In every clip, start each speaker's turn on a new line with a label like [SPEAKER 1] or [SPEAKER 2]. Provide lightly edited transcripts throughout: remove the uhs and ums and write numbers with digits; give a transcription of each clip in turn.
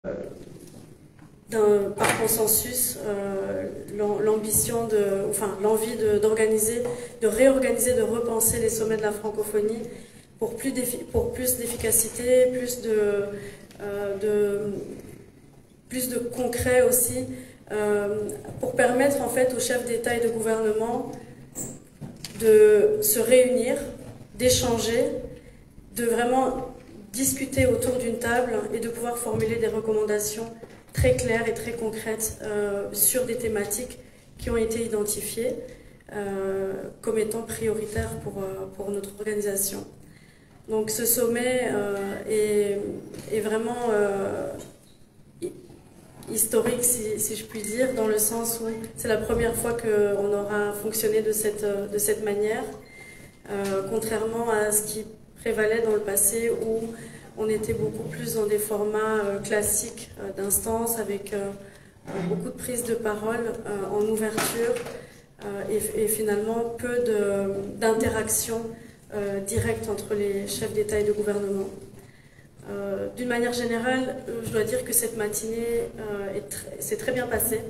[SPEAKER 1] par consensus l'ambition l'envie d'organiser, de réorganiser, de repenser les sommets de la francophonie pour plus d'efficacité, plus de concret aussi, pour permettre en fait aux chefs d'État et de gouvernement de se réunir, d'échanger, de vraiment discuter autour d'une table et de pouvoir formuler des recommandations très claires et très concrètes sur des thématiques qui ont été identifiées comme étant prioritaires pour notre organisation. Donc ce sommet est vraiment historique, si je puis dire, dans le sens où c'est la première fois qu'on aura fonctionné de cette manière, contrairement à ce qui prévalait dans le passé où on était beaucoup plus dans des formats classiques d'instances avec beaucoup de prises de parole en ouverture et finalement peu d'interaction directe entre les chefs d'État et de gouvernement. D'une manière générale, je dois dire que cette matinée s'est très bien passée.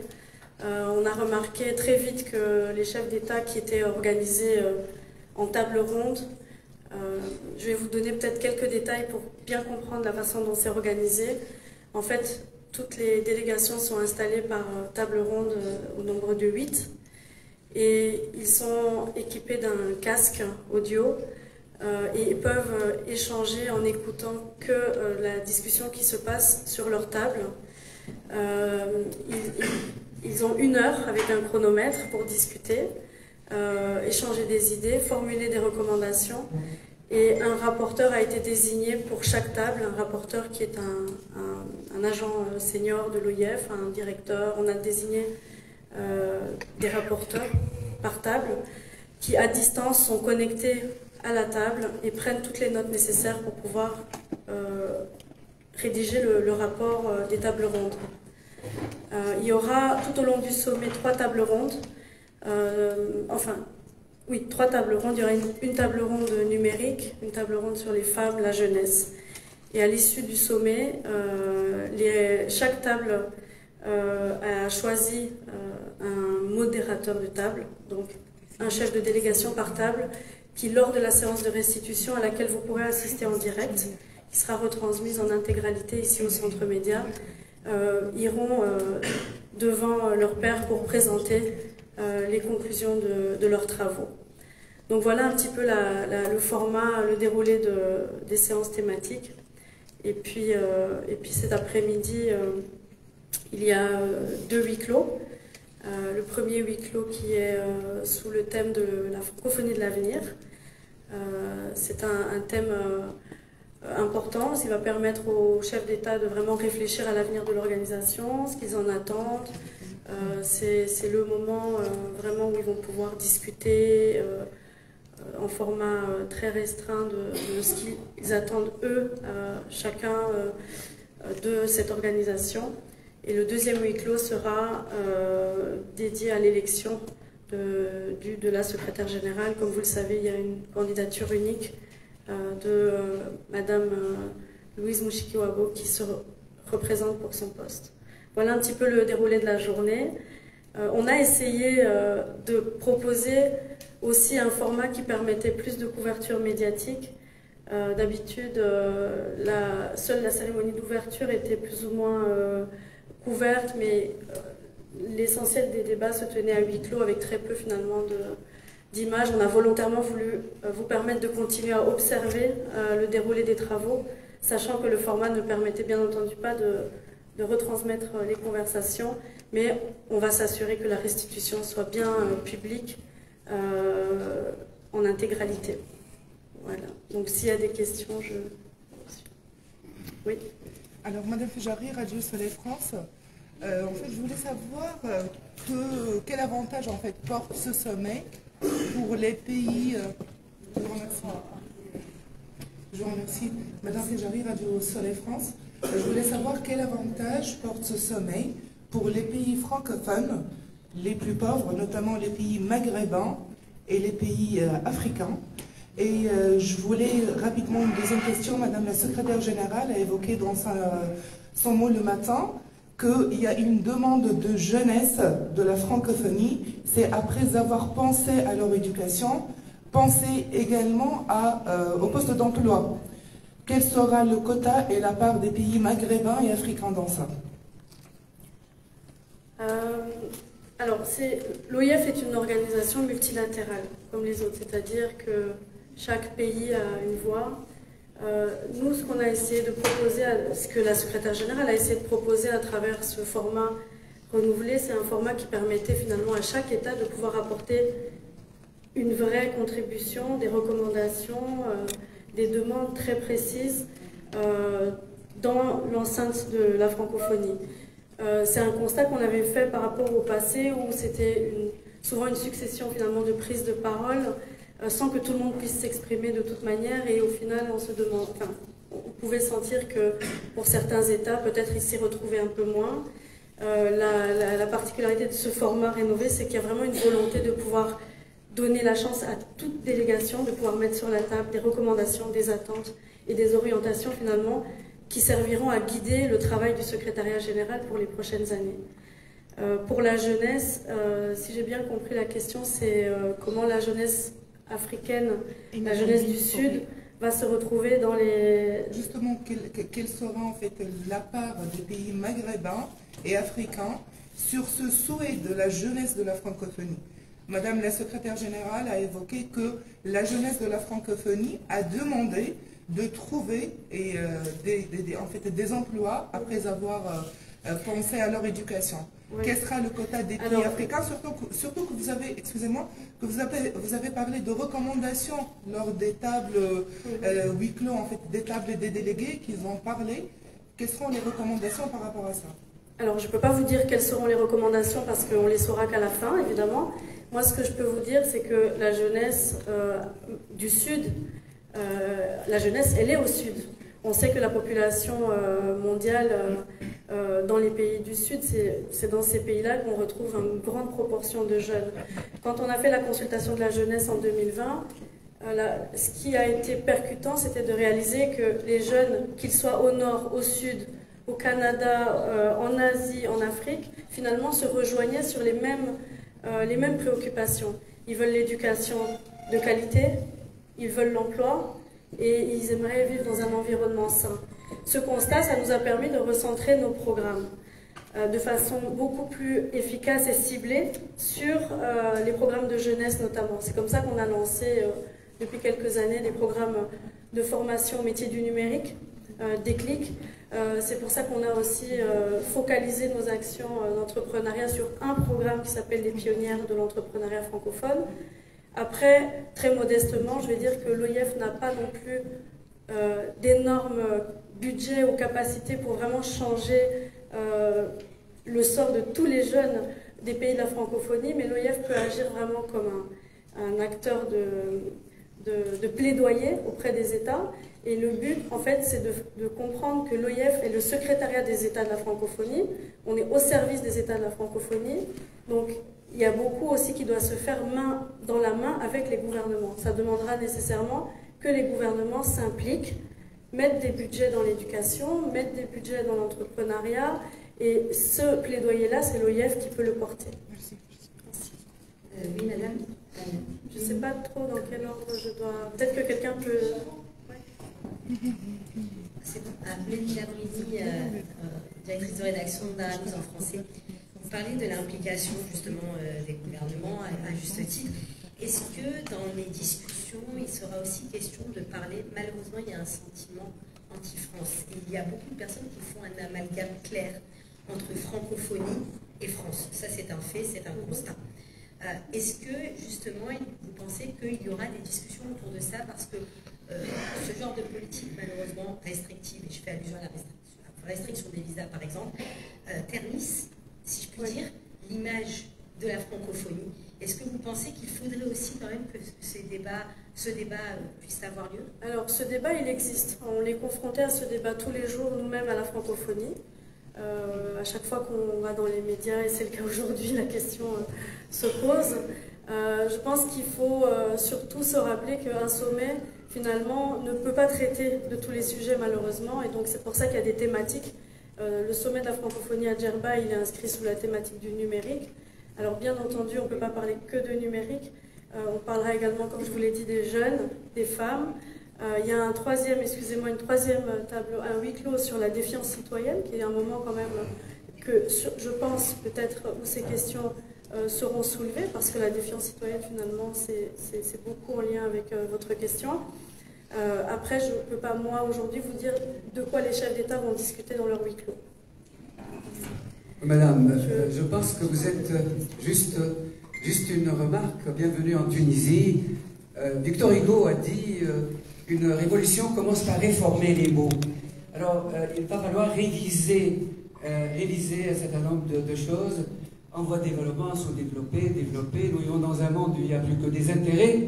[SPEAKER 1] On a remarqué très vite que les chefs d'État qui étaient organisés en table ronde, je vais vous donner peut-être quelques détails pour bien comprendre la façon dont c'est organisé. En fait, toutes les délégations sont installées par table ronde au nombre de 8 et ils sont équipés d'un casque audio et ils peuvent échanger en écoutant que la discussion qui se passe sur leur table. Ils ont 1 heure avec un chronomètre pour discuter, échanger des idées, formuler des recommandations. Et un rapporteur a été désigné pour chaque table, un rapporteur qui est un agent senior de l'OIF, un directeur. On a désigné des rapporteurs par table qui, à distance, sont connectés à la table et prennent toutes les notes nécessaires pour pouvoir rédiger le rapport des tables rondes. Il y aura tout au long du sommet 3 tables rondes. Oui, 3 tables rondes. Il y aura une table ronde numérique, une table ronde sur les femmes, la jeunesse. Et à l'issue du sommet, chaque table a choisi un modérateur de table, donc un chef de délégation par table, qui, lors de la séance de restitution à laquelle vous pourrez assister en direct, qui sera retransmise en intégralité ici au Centre Média, iront devant leur père pour présenter les conclusions de leurs travaux. Donc voilà un petit peu le format, le déroulé des séances thématiques. Et puis cet après-midi, il y a 2 huis clos. Le premier huis clos qui est sous le thème de la francophonie de l'avenir. C'est un thème important, qui va permettre aux chefs d'État de vraiment réfléchir à l'avenir de l'organisation, ce qu'ils en attendent. C'est le moment vraiment où ils vont pouvoir discuter en format très restreint de ce qu'ils attendent eux, chacun de cette organisation. Et le deuxième huis clos sera dédié à l'élection de la secrétaire générale. Comme vous le savez, il y a une candidature unique de Madame Louise Mushikiwabo qui se représente pour son poste. Voilà un petit peu le déroulé de la journée. On a essayé de proposer aussi un format qui permettait plus de couverture médiatique. D'habitude, seule la cérémonie d'ouverture était plus ou moins couverte, mais l'essentiel des débats se tenait à huis clos avec très peu finalement d'images. On a volontairement voulu vous permettre de continuer à observer le déroulé des travaux, sachant que le format ne permettait bien entendu pas de retransmettre les conversations, mais on va s'assurer que la restitution soit bien publique en intégralité. Voilà. Donc s'il y a des questions, Oui.
[SPEAKER 2] Alors, Madame Fejari, Radio Soleil France, en fait, je voulais savoir quel avantage en fait porte ce sommet pour les pays. Je vous remercie. Madame Fejari, Radio Soleil France. Je voulais savoir quel avantage porte ce sommet pour les pays francophones les plus pauvres, notamment les pays maghrébins et les pays africains. Et je voulais rapidement une deuxième question. Madame la secrétaire générale a évoqué dans son mot le matin, qu'il y a une demande de jeunesse de la francophonie, c'est après avoir pensé à leur éducation, penser également au poste d'emploi. Quel sera le quota et la part des pays maghrébins et africains dans ça?
[SPEAKER 1] Alors, l'OIF est une organisation multilatérale, comme les autres, c'est-à-dire que chaque pays a une voix. Nous, ce qu'on a essayé de proposer, ce que la secrétaire générale a essayé de proposer à travers ce format renouvelé, c'est un format qui permettait finalement à chaque État de pouvoir apporter une vraie contribution, des recommandations, des demandes très précises dans l'enceinte de la francophonie. C'est un constat qu'on avait fait par rapport au passé où c'était souvent une succession finalement de prises de parole sans que tout le monde puisse s'exprimer de toute manière et au final on pouvait sentir que pour certains États peut-être ils s'y retrouvaient un peu moins. La particularité de ce format rénové, c'est qu'il y a vraiment une volonté de pouvoir donner la chance à toute délégation de pouvoir mettre sur la table des recommandations, des attentes et des orientations finalement qui serviront à guider le travail du secrétariat général pour les prochaines années. Pour la jeunesse, si j'ai bien compris la question, c'est comment la jeunesse africaine, la jeunesse du Sud, va se retrouver dans les...
[SPEAKER 2] Justement, quelle sera en fait la part des pays maghrébins et africains sur ce souhait de la jeunesse de la francophonie? Madame la secrétaire générale a évoqué que la jeunesse de la francophonie a demandé de trouver des emplois après avoir pensé à leur éducation. Oui. Quel sera le quota des pays africains, surtout que vous avez, excusez-moi, que vous avez parlé de recommandations lors des tables huis clos, en fait, des tables des délégués qui ont parlé. Quelles seront les recommandations par rapport à ça?
[SPEAKER 1] Alors, je ne peux pas vous dire quelles seront les recommandations parce qu'on les saura qu'à la fin, évidemment. Moi, ce que je peux vous dire, c'est que la jeunesse du Sud, la jeunesse, elle est au Sud. On sait que la population mondiale dans les pays du Sud, c'est dans ces pays-là qu'on retrouve une grande proportion de jeunes. Quand on a fait la consultation de la jeunesse en 2020, ce qui a été percutant, c'était de réaliser que les jeunes, qu'ils soient au Nord, au Sud, au Canada, en Asie, en Afrique, finalement se rejoignaient sur les mêmes préoccupations. Ils veulent l'éducation de qualité, ils veulent l'emploi et ils aimeraient vivre dans un environnement sain. Ce constat, ça nous a permis de recentrer nos programmes de façon beaucoup plus efficace et ciblée sur les programmes de jeunesse notamment. C'est comme ça qu'on a lancé depuis quelques années des programmes de formation au métier du numérique, Déclic. C'est pour ça qu'on a aussi focalisé nos actions d'entrepreneuriat sur un programme qui s'appelle les pionnières de l'entrepreneuriat francophone. Après, très modestement, je vais dire que l'OIF n'a pas non plus d'énormes budgets ou capacités pour vraiment changer le sort de tous les jeunes des pays de la francophonie, mais l'OIF peut agir vraiment comme un acteur de plaidoyer auprès des États. Et le but, en fait, c'est de comprendre que l'OIF est le secrétariat des États de la francophonie. On est au service des États de la francophonie. Donc, il y a beaucoup aussi qui doit se faire main dans la main avec les gouvernements. Ça demandera nécessairement que les gouvernements s'impliquent, mettent des budgets dans l'éducation, mettent des budgets dans l'entrepreneuriat. Et ce plaidoyer-là, c'est l'OIF qui peut le porter.
[SPEAKER 2] Merci.
[SPEAKER 3] Oui, madame.
[SPEAKER 1] Je ne sais pas trop dans quel ordre je dois... Peut-être que quelqu'un peut...
[SPEAKER 3] C'est bon. Mélina Bruni, directrice de rédaction d'Aramis en français. Vous parlez de l'implication justement des gouvernements à juste titre. Est-ce que dans les discussions, il sera aussi question de parler, malheureusement il y a un sentiment anti-France, et il y a beaucoup de personnes qui font un amalgame clair entre francophonie et France. Ça c'est un fait, c'est un constat. Est-ce que justement vous pensez qu'il y aura des discussions autour de ça, parce que ce genre de politique malheureusement restrictive, et je fais allusion à la restriction des visas par exemple, ternissent, si je puis dire, l'image de la francophonie. Est-ce que vous pensez qu'il faudrait aussi quand même que ce débat puisse avoir lieu? Alors
[SPEAKER 1] ce débat il existe, on est confronté à ce débat tous les jours nous-mêmes à la francophonie. À chaque fois qu'on va dans les médias, et c'est le cas aujourd'hui, la question se pose. Je pense qu'il faut surtout se rappeler qu'un sommet, finalement, ne peut pas traiter de tous les sujets, malheureusement, et donc c'est pour ça qu'il y a des thématiques Le sommet de la francophonie à Djerba, il est inscrit sous la thématique du numérique. Alors bien entendu, on ne peut pas parler que de numérique. On parlera également, comme je vous l'ai dit, des jeunes, des femmes. Il y a une troisième table, un huis clos sur la défiance citoyenne, qui est un moment quand même que je pense peut-être où ces questions seront soulevées, parce que la défiance citoyenne, finalement, c'est beaucoup en lien avec votre question. Après, je ne peux pas, moi, aujourd'hui, vous dire de quoi les chefs d'État vont discuter dans leur huis clos.
[SPEAKER 4] Madame, je pense que vous êtes juste une remarque. Bienvenue en Tunisie. Victor Hugo a dit une révolution commence par réformer les mots. Alors, il va falloir réviser un certain nombre de choses. En voie de développement, sous-développé, développé. Nous vivons dans un monde où il n'y a plus que des intérêts.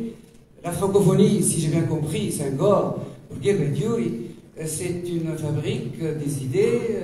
[SPEAKER 4] La francophonie, si j'ai bien compris, Senghor, c'est une fabrique des idées,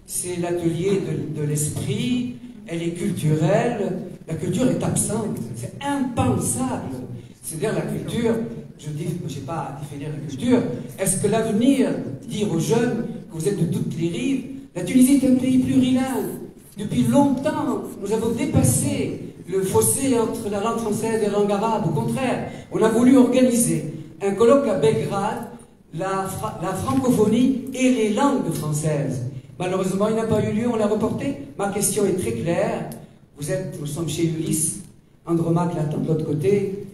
[SPEAKER 4] c'est l'atelier de l'esprit, elle est culturelle, la culture est absente, c'est impensable. C'est-à-dire la culture, je ne sais pas définir la culture, est-ce que l'avenir, dire aux jeunes que vous êtes de toutes les rives, la Tunisie est un pays plurilingue. Depuis longtemps, nous avons dépassé le fossé entre la langue française et la langue arabe. Au contraire, on a voulu organiser un colloque à Belgrade, la francophonie et les langues françaises. Malheureusement, il n'a pas eu lieu, on l'a reporté. Ma question est très claire. Nous sommes chez Ulysse, Andromaque l'attend de l'autre côté.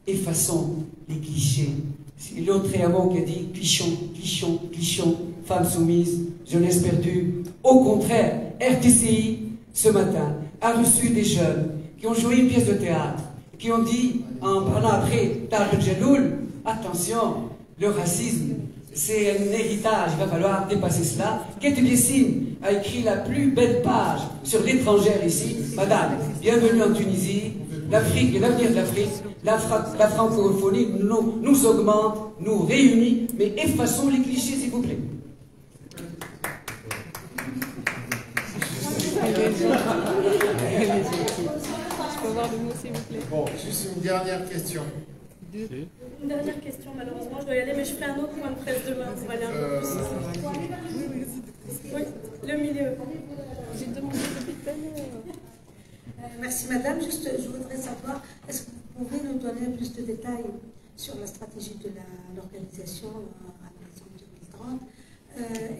[SPEAKER 4] Effaçons les clichés. C'est Lautréamont qui a dit clichons, clichons, clichons, femmes soumises, jeunesse perdue. Au contraire, RTCI, ce matin, a reçu des jeunes qui ont joué une pièce de théâtre, qui ont dit, en parlant après Tariq Jeloul, attention, le racisme, c'est un héritage, il va falloir dépasser cela. Kate Bessine a écrit la plus belle page sur l'étrangère ici. Madame, bienvenue en Tunisie, l'Afrique et l'avenir de l'Afrique, la francophonie nous augmente, nous réunit, mais effaçons les clichés s'il vous plaît.
[SPEAKER 5] Je peux avoir le mot s'il vous plaît.
[SPEAKER 6] Bon, juste une dernière question.
[SPEAKER 1] Une dernière question, malheureusement, je dois y aller, mais je ferai un autre point de presse demain pour aller un peu plus. Oui, le milieu.
[SPEAKER 5] J'ai demandé depuis tout à l'heure.
[SPEAKER 7] Merci madame, juste je voudrais savoir, est-ce que vous pouvez nous donner plus de détails sur la stratégie de l'organisation à l'horizon 2030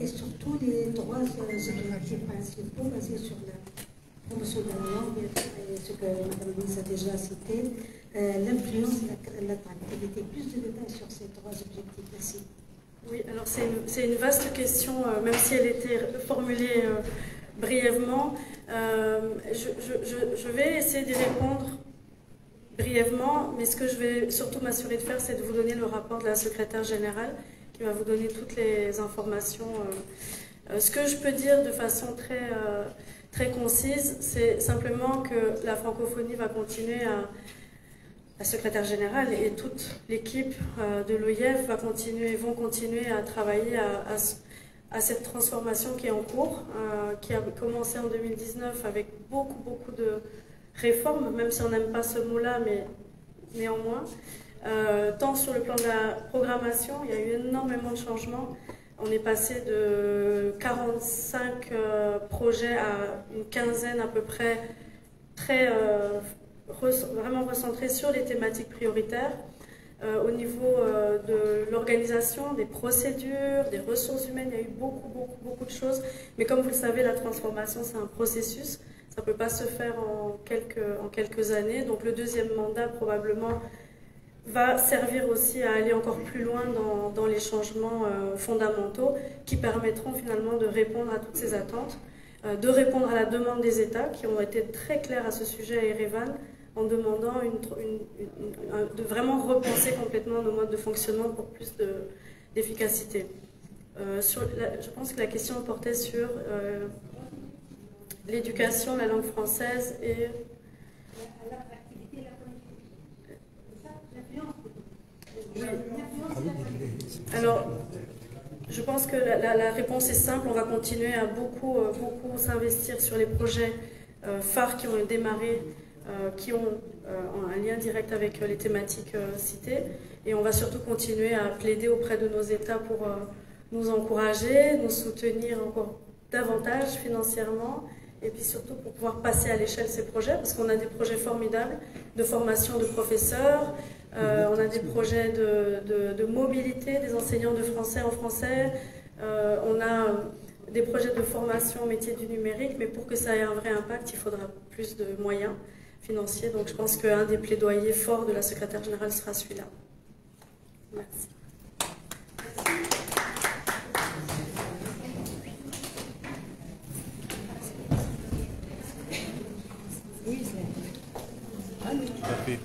[SPEAKER 7] et surtout les trois objectifs principaux basés sur la promotion de la langue et ce que madame Louise a déjà cité, l'influence et l'attractivité. Plus de détails sur ces trois objectifs. Merci.
[SPEAKER 1] Oui, alors c'est une vaste question, même si elle était formulée brièvement. Je vais essayer d'y répondre brièvement, mais ce que je vais surtout m'assurer de faire, c'est de vous donner le rapport de la secrétaire générale qui va vous donner toutes les informations. Ce que je peux dire de façon très concise, c'est simplement que la francophonie va continuer à... La secrétaire générale et toute l'équipe de l'OIF vont continuer à travailler à cette transformation qui est en cours, qui a commencé en 2019 avec beaucoup de réformes, même si on n'aime pas ce mot-là, mais néanmoins. Tant sur le plan de la programmation, il y a eu énormément de changements. On est passé de 45 projets à une quinzaine à peu près, vraiment recentré sur les thématiques prioritaires. Au niveau de l'organisation, des procédures, des ressources humaines, il y a eu beaucoup de choses. Mais comme vous le savez, la transformation, c'est un processus. Ça ne peut pas se faire en quelques années. Donc le deuxième mandat, probablement, va servir aussi à aller encore plus loin dans les changements fondamentaux qui permettront finalement de répondre à toutes ces attentes, de répondre à la demande des États qui ont été très clairs à ce sujet à Erevan, en demandant de vraiment repenser complètement nos modes de fonctionnement pour plus d'efficacité. Je pense que la question portait sur l'éducation, la langue française et... Alors, je pense que la réponse est simple. On va continuer à beaucoup s'investir sur les projets phares qui ont démarré, qui ont un lien direct avec les thématiques citées. Et on va surtout continuer à plaider auprès de nos États pour nous encourager, nous soutenir encore davantage financièrement, et puis surtout pour pouvoir passer à l'échelle ces projets, parce qu'on a des projets formidables de formation de professeurs, on a des projets de mobilité des enseignants de français en français, on a des projets de formation au métier du numérique, mais pour que ça ait un vrai impact, il faudra plus de moyens financiers. Donc je pense qu'un des plaidoyers forts de la secrétaire générale sera celui-là. Merci.
[SPEAKER 8] Tout à fait.